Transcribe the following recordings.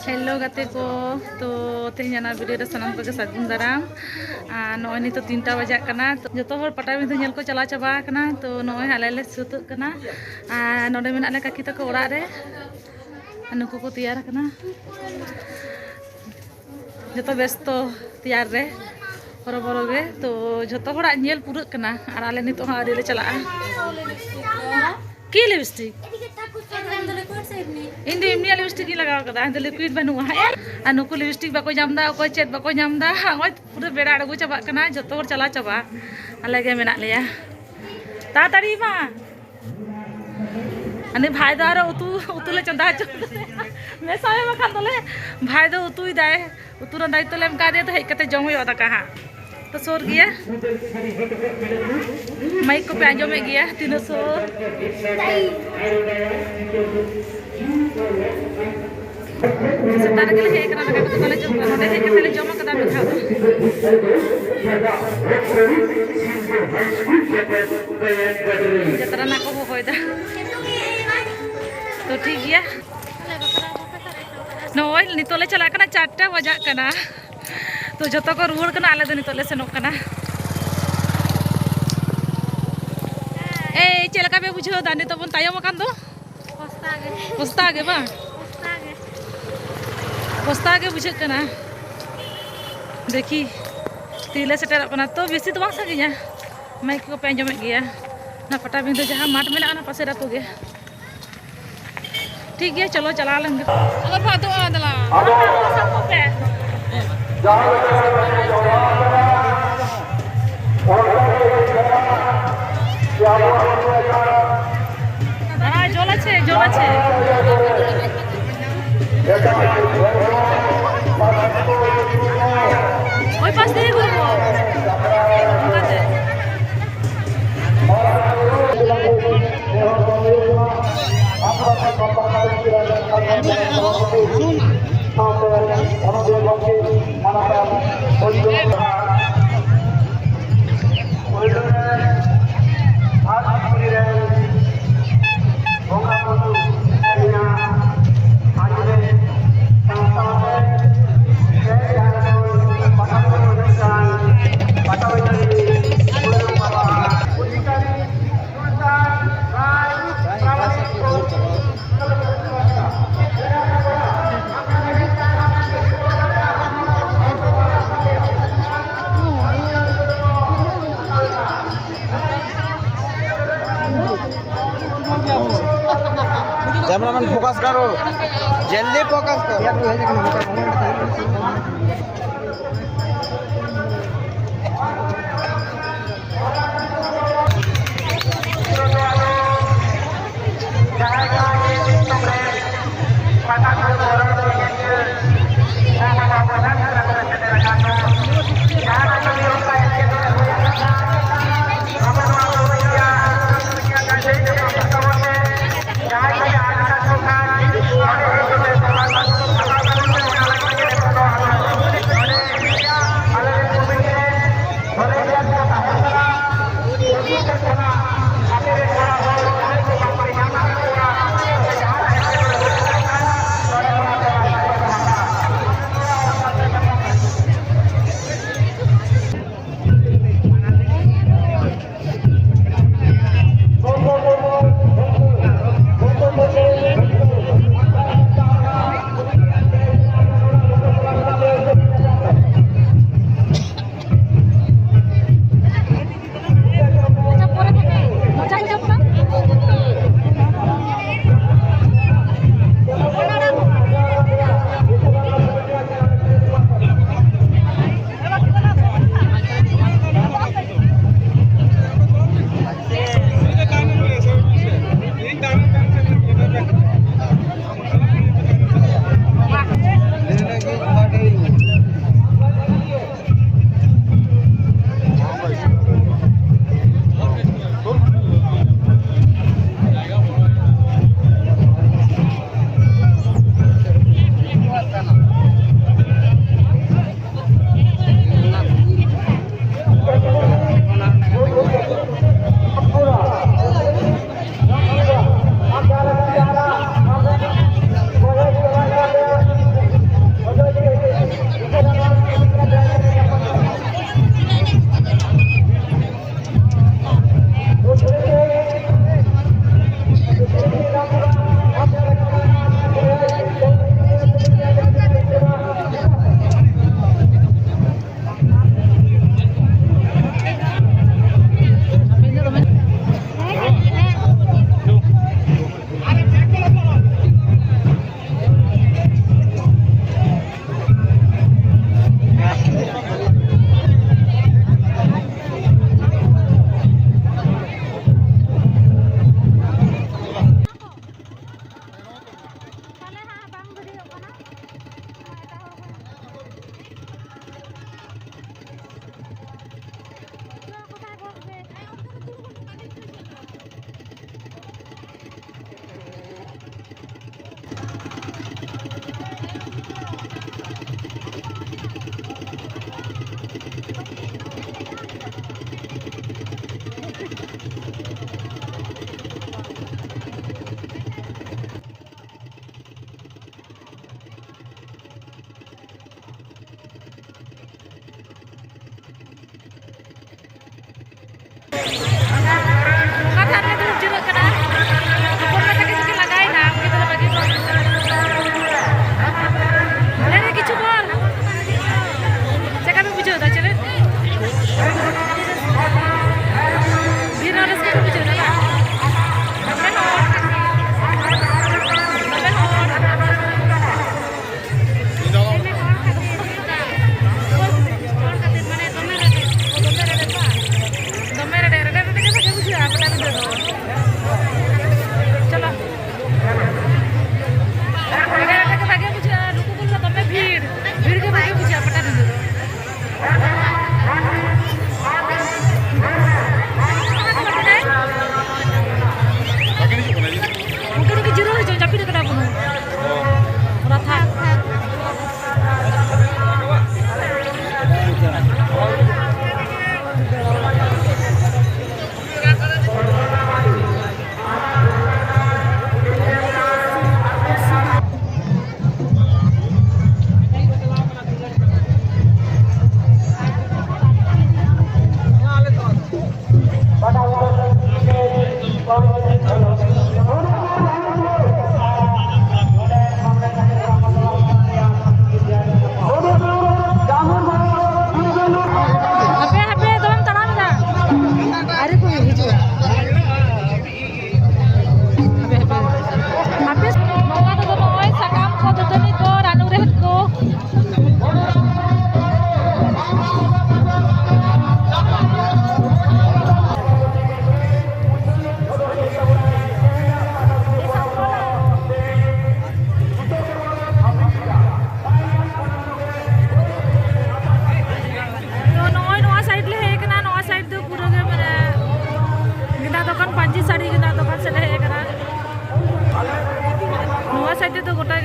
hello गाते को तो तेहना वीडियो सामान को सागुन दाराम नॉय नित 3टा बजा तो जो पटाबिंदा नेल को चला चाबा तो नॉय आले ले सुतुग कना नोडे मेना ले काकी तको ओड़ा रे नुकु को तैयार कना जो व्यस्त तैयार रे बरो गे तो जो नेल पूरा कना और आले नित आदि ले चला की लिपस्टिक इन इमनी लिपस्टिक लगा लिक्विड बनूआ और नुकु लिपस्टिक बाको जामदा अकोय चेत बाको जामदा ओय पूरा बेड़ा अड़गु चाबा कना जतो चला चाबा आले गे मेना लेया ताड़ी मा अने भाई दो आरो उतु ले चंदा मेसा में बखान दोले भाई दो उतुई दाय उतु रा दायित्व ले एम का दे तो हेज कते जम हुआ दाका हा तो सोर गया माइक को पे आंजमे गया तीनों सोर सेतार के हे कना दाका तो कॉलेज नोडे हे कते जमा कदा में खा जतरा ना को होयदा तो ठीक गया नोय नितोले चला कना 4टा बजा कना तो जो को रुआड़ कना आले नित ले सेनोग कना ए चेलका पे बुझो दानी तो बन तायम अकान दो पोस्ता गे बा पोस्ता गे बुझे कना देखी तीले सेटर कना तो बेसी तो बांग सागिया माइक को पे आंजमे गया ना पटाबिंदा जहां माठ मेना ना पासे रातो गे ठीक है चलो चला लेंगे अगर फातो आदला पे জল আছে ওই পাশ দিয়ে ঘুরবো कैमरामैन फोकस करो जल्दी फोकस करो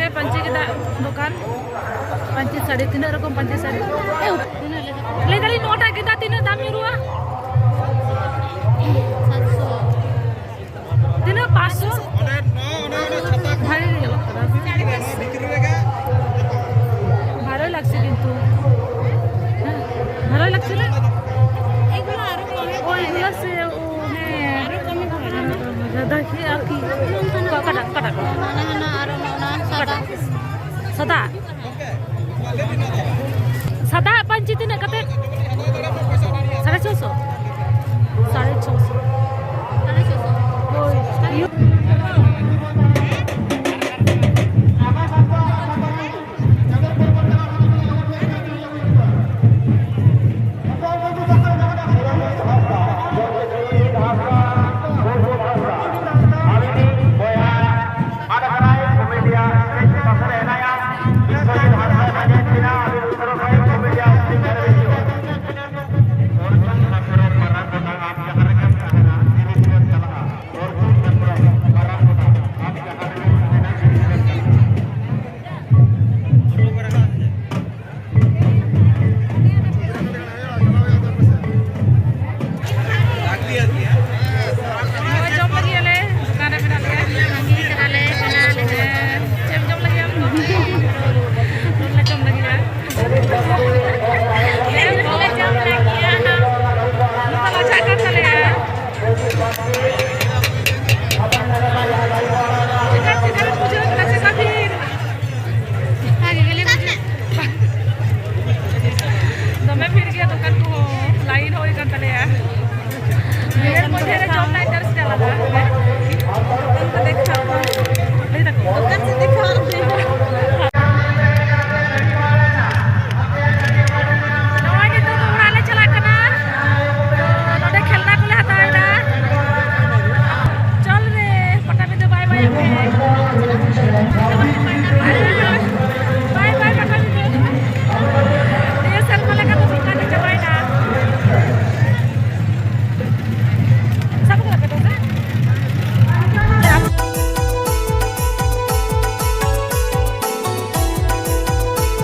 गे पंची kita दुकान पंची साड़ी तीन रकम पंची साड़ी ले दाली नोटा kita तीन दाम nyuruh तीन 500 ভালো ভালো লাগছে কিন্তু ভালো লাগছে না এগুলো আরো কমে এগুলো সে হ্যাঁ আরো কমে হবে না দেখি আর কি কাটা কাটা না আরো না সাদা সাদা সাদা পাঞ্চি তিন কত 650 650 650